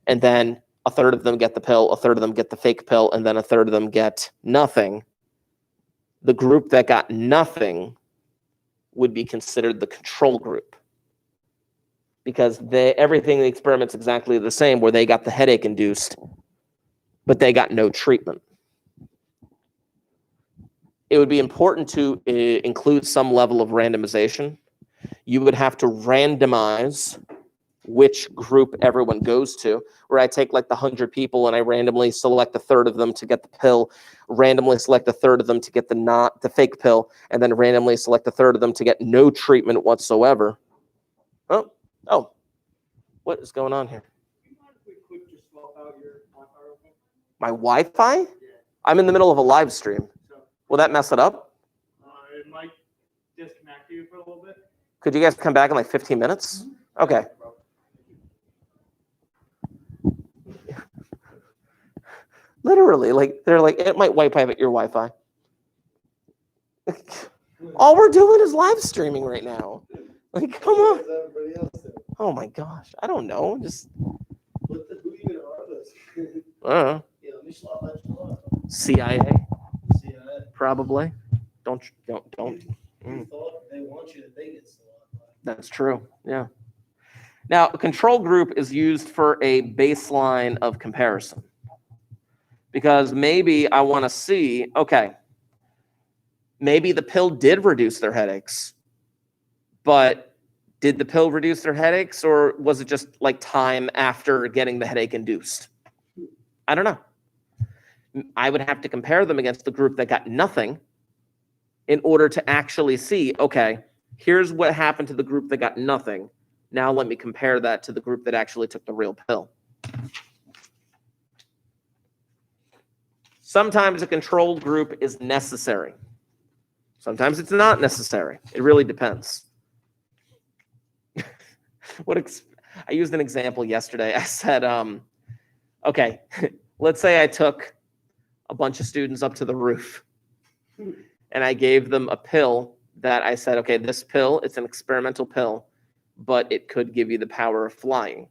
And then a third of them get the pill, a third of them get the fake pill, and then a third of them get nothing. The group that got nothing would be considered the control group, because everything in the experiment's exactly the same, where they got the headache induced, but they got no treatment. It would be important to include some level of randomization. You would have to randomize which group everyone goes to, where I take like the 100 people and I randomly select a third of them to get the pill, randomly select a third of them to get the fake pill, and then randomly select a third of them to get no treatment whatsoever. Oh, what is going on here? My Wi-Fi? Yeah. I'm in the middle of a live stream. Will that mess it up? It might disconnect you for a little bit. Could you guys come back in like 15 minutes? Okay. Literally, like they're like, it might wipe out your Wi-Fi. All we're doing is live streaming right now. Like, come on. Oh my gosh, I don't know. Just. Who even are those? I don't know. Yeah, let me slot. CIA, CIA. probably. Don't. You thought they want you to think it's a lot. That's true. Yeah. Now, a control group is used for a baseline of comparison, because maybe I want to see, okay, maybe the pill did reduce their headaches, but did the pill reduce their headaches, or was it just like time after getting the headache induced? I don't know. I would have to compare them against the group that got nothing in order to actually see, okay, Here's what happened to the group that got nothing. Now let me compare that to the group that actually took the real pill. Sometimes a controlled group is necessary. Sometimes it's not necessary. It really depends. I used an example yesterday. I said, okay, let's say I took a bunch of students up to the roof and I gave them a pill that I said, okay, this pill, it's an experimental pill, but it could give you the power of flying.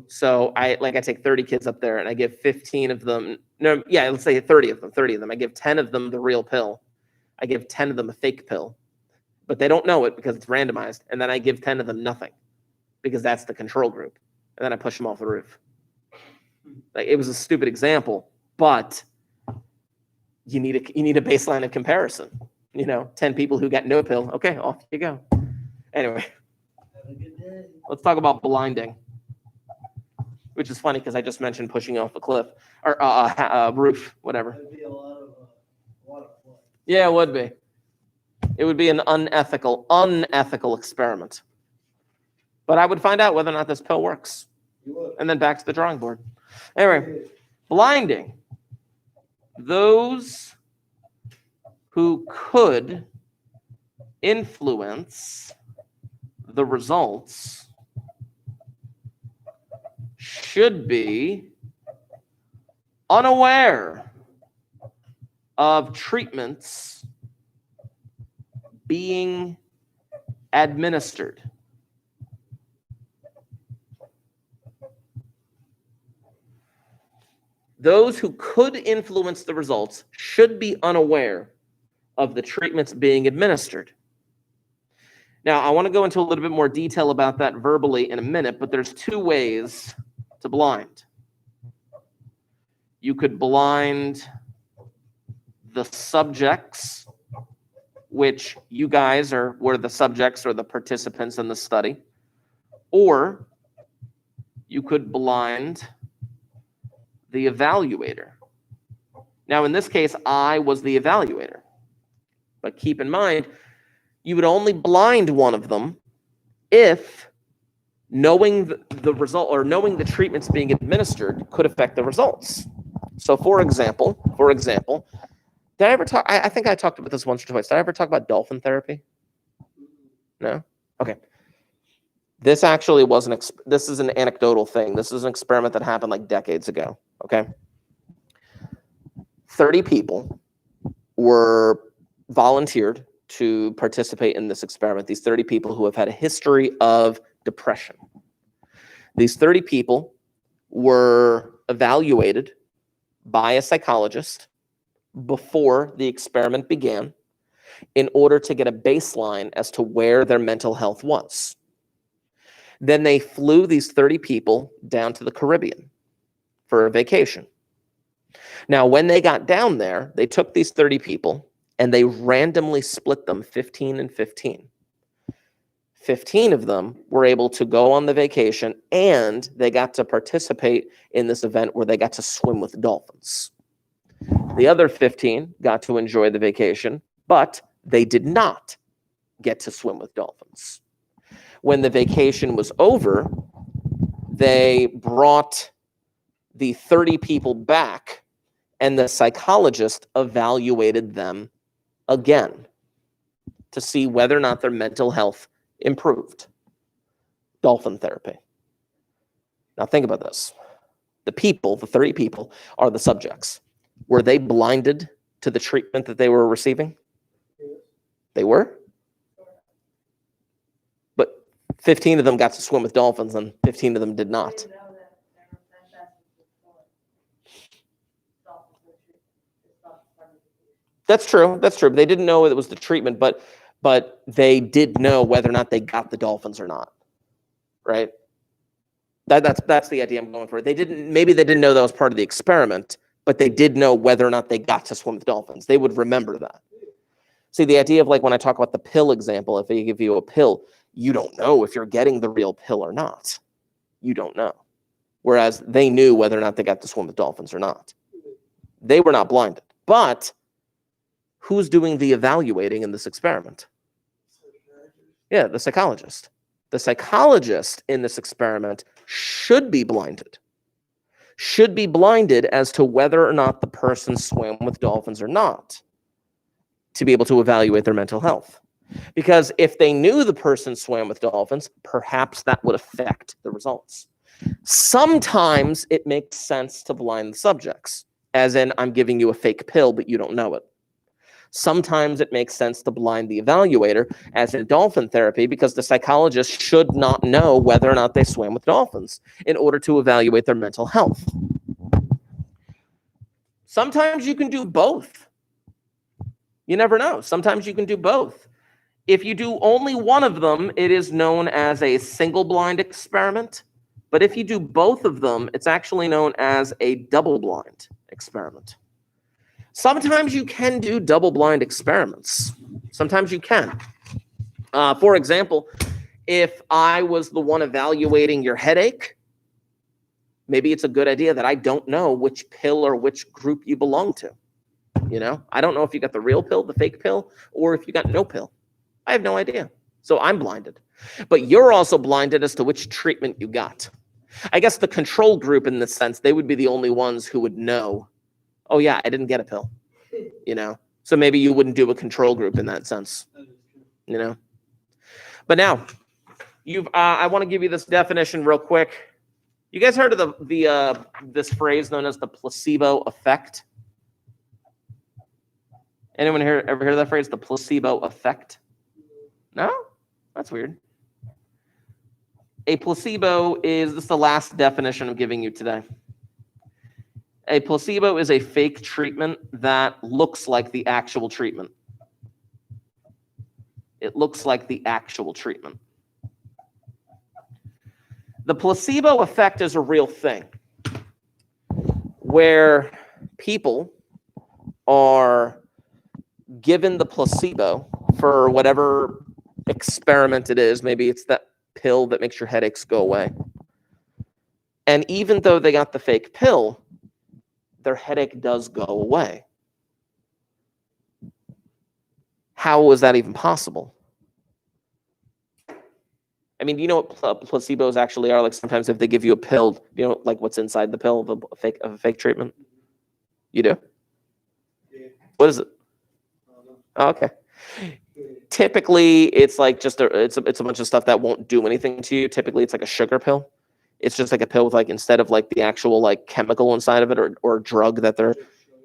So I take 30 kids up there and I give 15 of them, let's say 30 of them. I give 10 of them the real pill. I give 10 of them a fake pill, but they don't know it because it's randomized. And then I give 10 of them nothing because that's the control group. And then I push them off the roof. Like, it was a stupid example, but you need a baseline of comparison. 10 people who got no pill. Okay, off you go. Anyway, let's talk about blinding, which is funny because I just mentioned pushing off a cliff or a roof, whatever. That'd be a lot of fun. Yeah, it would be. It would be an unethical experiment. But I would find out whether or not this pill works. You would. And then back to the drawing board. Anyway, blinding. Those who could influence the results should be unaware of treatments being administered. Those who could influence the results should be unaware of the treatments being administered. Now, I want to go into a little bit more detail about that verbally in a minute, but there's two ways to blind. You could blind the subjects, which you guys were the subjects or the participants in the study, or you could blind the evaluator. Now, in this case, I was the evaluator. But keep in mind, you would only blind one of them if knowing the result or knowing the treatments being administered could affect the results. So, for example, did I ever talk? I think I talked about this once or twice. Did I ever talk about dolphin therapy? No? Okay. This actually wasn't, this is an anecdotal thing. This is an experiment that happened like decades ago, okay? 30 people were volunteered to participate in this experiment. These 30 people who have had a history of depression. These 30 people were evaluated by a psychologist before the experiment began in order to get a baseline as to where their mental health was. Then they flew these 30 people down to the Caribbean for a vacation. Now, when they got down there, they took these 30 people and they randomly split them 15 and 15. 15 of them were able to go on the vacation and they got to participate in this event where they got to swim with dolphins. The other 15 got to enjoy the vacation, but they did not get to swim with dolphins. When the vacation was over, they brought the 30 people back and the psychologist evaluated them again to see whether or not their mental health improved. Dolphin therapy. Now think about this. The people, the 30 people, are the subjects. Were they blinded to the treatment that they were receiving? They were? 15 of them got to swim with dolphins and 15 of them did not. That's true. They didn't know it was the treatment, but they did know whether or not they got the dolphins or not. Right? That's the idea I'm going for. Maybe they didn't know that was part of the experiment, but they did know whether or not they got to swim with dolphins. They would remember that. See, the idea of like when I talk about the pill example, if they give you a pill, you don't know if you're getting the real pill or not. You don't know. Whereas they knew whether or not they got to swim with dolphins or not. They were not blinded. But who's doing the evaluating in this experiment? Yeah, the psychologist. The psychologist in this experiment should be blinded. Should be blinded as to whether or not the person swam with dolphins or not, to be able to evaluate their mental health. Because if they knew the person swam with dolphins, perhaps that would affect the results. Sometimes it makes sense to blind the subjects, as in I'm giving you a fake pill, but you don't know it. Sometimes it makes sense to blind the evaluator, as in dolphin therapy, because the psychologist should not know whether or not they swam with dolphins in order to evaluate their mental health. Sometimes you can do both. You never know. Sometimes you can do both. If you do only one of them, it is known as a single blind experiment. But if you do both of them, it's actually known as a double blind experiment. Sometimes you can do double blind experiments. Sometimes you can. For example, if I was the one evaluating your headache, maybe it's a good idea that I don't know which pill or which group you belong to. You know, I don't know if you got the real pill, the fake pill, or if you got no pill. I have no idea. So I'm blinded. But you're also blinded as to which treatment you got. I guess the control group in this sense, they would be the only ones who would know, oh yeah, I didn't get a pill, you know? So maybe you wouldn't do a control group in that sense, you know? But now, I want to give you this definition real quick. You guys heard of this phrase known as the placebo effect? Anyone here ever heard of that phrase, the placebo effect? No? That's weird. A placebo is, this is the last definition I'm giving you today. A placebo is a fake treatment that looks like the actual treatment. It looks like the actual treatment. The placebo effect is a real thing where people are given the placebo for whatever experiment it is. Maybe it's that pill that makes your headaches go away. And even though they got the fake pill, their headache does go away. How was that even possible? I mean, do you know what placebos actually are? Like sometimes if they give you a pill, you know, like what's inside the pill of a fake treatment? You do? Yeah. What is it? Oh, okay. Typically, it's like just it's a bunch of stuff that won't do anything to you. Typically, it's like a sugar pill. It's just like a pill with like instead of like the actual like chemical inside of it or drug that they're,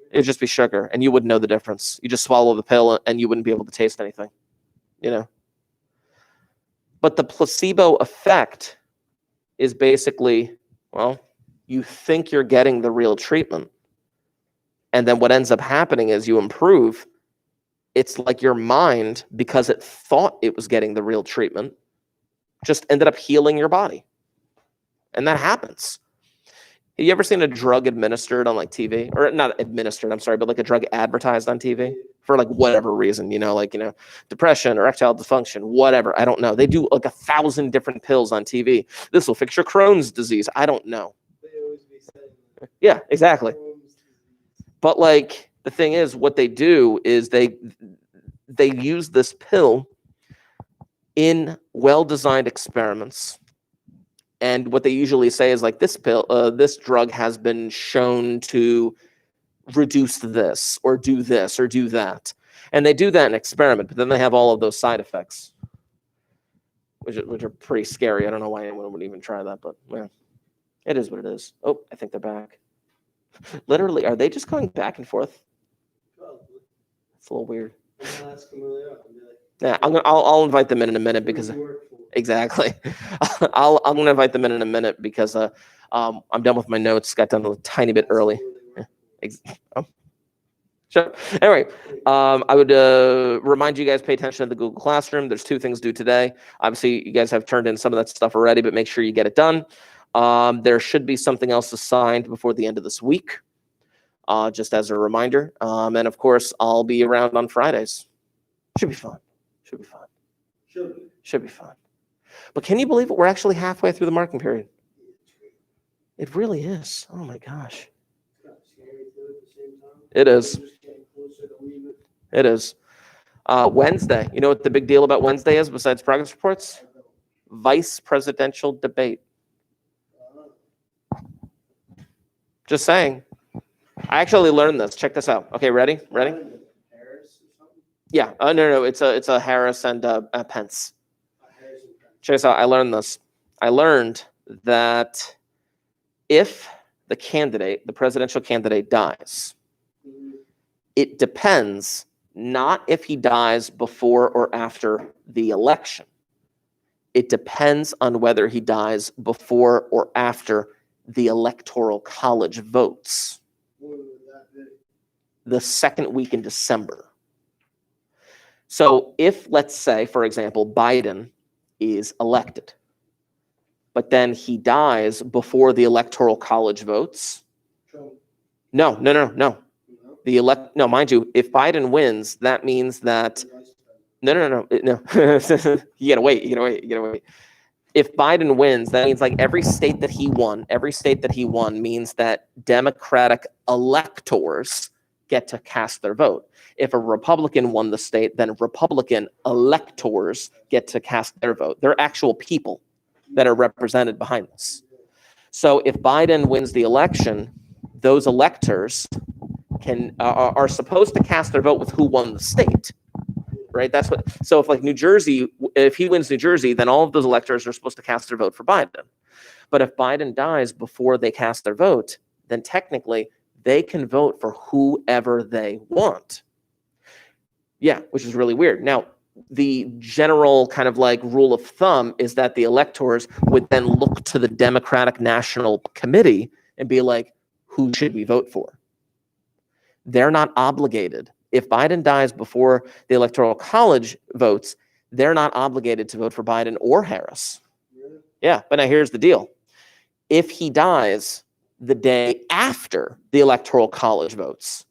it'd just be sugar, and you wouldn't know the difference. You just swallow the pill and you wouldn't be able to taste anything, you know. But the placebo effect is basically, well, you think you're getting the real treatment, and then what ends up happening is you improve. It's like your mind, because it thought it was getting the real treatment, just ended up healing your body. And that happens. Have you ever seen a drug administered on like TV? Or not administered, I'm sorry, but like a drug advertised on TV for like whatever reason, you know, like, you know, depression, erectile dysfunction, whatever. I don't know. They do like 1,000 different pills on TV. This will fix your Crohn's disease. I don't know. Yeah, exactly. But like, the thing is, what they do is they use this pill in well-designed experiments. And what they usually say is like, this pill, this drug has been shown to reduce this or do that. And they do that in experiment, but then they have all of those side effects, which are pretty scary. I don't know why anyone would even try that, but yeah, it is what it is. Oh, I think they're back. Literally, are they just going back and forth? It's a little weird. Yeah, I'll invite them in a minute because exactly. I'm gonna invite them in a minute because I'm done with my notes. Got done a tiny bit early. Oh. Sure. Anyway, I would remind you guys, pay attention to the Google Classroom. There's 2 things due today. Obviously, you guys have turned in some of that stuff already, but make sure you get it done. There should be something else assigned before the end of this week, just as a reminder. And of course, I'll be around on Fridays. Should be fun. Should be fun. But can you believe it? We're actually halfway through the marking period. It really is. Oh my gosh. It is. It is. Wednesday. You know what the big deal about Wednesday is besides progress reports? Vice presidential debate. Just saying. I actually learned this. Check this out. Okay, ready? Ready? Yeah. No. It's a Harris and a Pence. Check this out. I learned this. I learned that if the presidential candidate dies, it depends not if he dies before or after the election. It depends on whether he dies before or after the Electoral College votes. The second week in December. So if, let's say, for example, Biden is elected, but then he dies before the Electoral College votes. No. No, mind you, if Biden wins, that means that no. You gotta wait. If Biden wins, that means like every state that he won means that Democratic electors get to cast their vote. If a Republican won the state, then Republican electors get to cast their vote. They're actual people that are represented behind this. So if Biden wins the election, those electors are supposed to cast their vote with who won the state, right? That's what. So if like New Jersey, if he wins New Jersey, then all of those electors are supposed to cast their vote for Biden. But if Biden dies before they cast their vote, then technically they can vote for whoever they want. Yeah, which is really weird. Now, the general kind of like rule of thumb is that the electors would then look to the Democratic National Committee and be like, who should we vote for? They're not obligated. If Biden dies before the Electoral College votes, they're not obligated to vote for Biden or Harris. Yeah, but now here's the deal. If he dies the day after the Electoral College votes,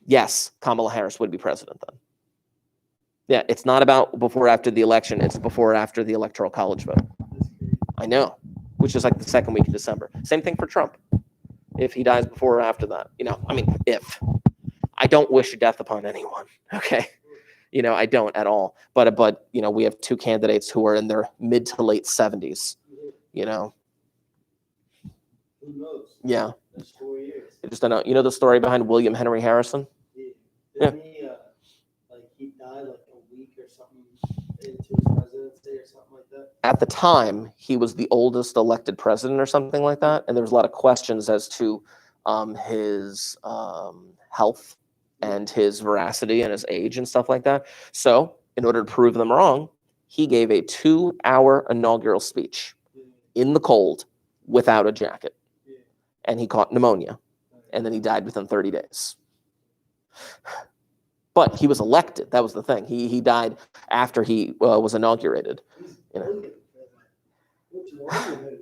yes, Kamala Harris would be president then. Yeah, it's not about before or after the election. It's before or after the Electoral College vote. I know, which is like the second week of December. Same thing for Trump. If he dies before or after that, if. I don't wish death upon anyone, okay? I don't at all. But we have two candidates who are in their mid to late 70s, Who knows? Yeah. That's 4 years. I just don't know. You know the story behind William Henry Harrison? Yeah. Didn't he died like a week or something into his presidency or something like that? At the time, he was the oldest elected president or something like that. And there was a lot of questions as to his health and his veracity and his age and stuff like that. So in order to prove them wrong, he gave a 2-hour inaugural speech in the cold without a jacket. And he caught pneumonia. And then he died within 30 days. But he was elected. That was the thing. He died after he was inaugurated. What's wrong with him?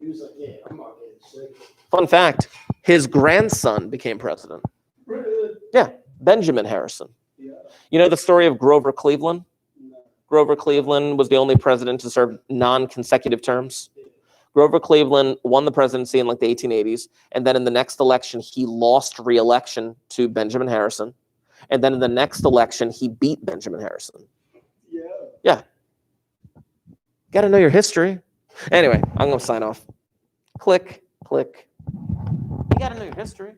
He was like, yeah, I'm not getting sick. Fun fact, his grandson became president. Yeah, Benjamin Harrison. Yeah. You know the story of Grover Cleveland? No. Grover Cleveland was the only president to serve non-consecutive terms. Grover Cleveland won the presidency in like the 1880s. And then in the next election, he lost re-election to Benjamin Harrison. And then in the next election, he beat Benjamin Harrison. Yeah. Got to know your history. Anyway, I'm going to sign off. Click. You got to know your history.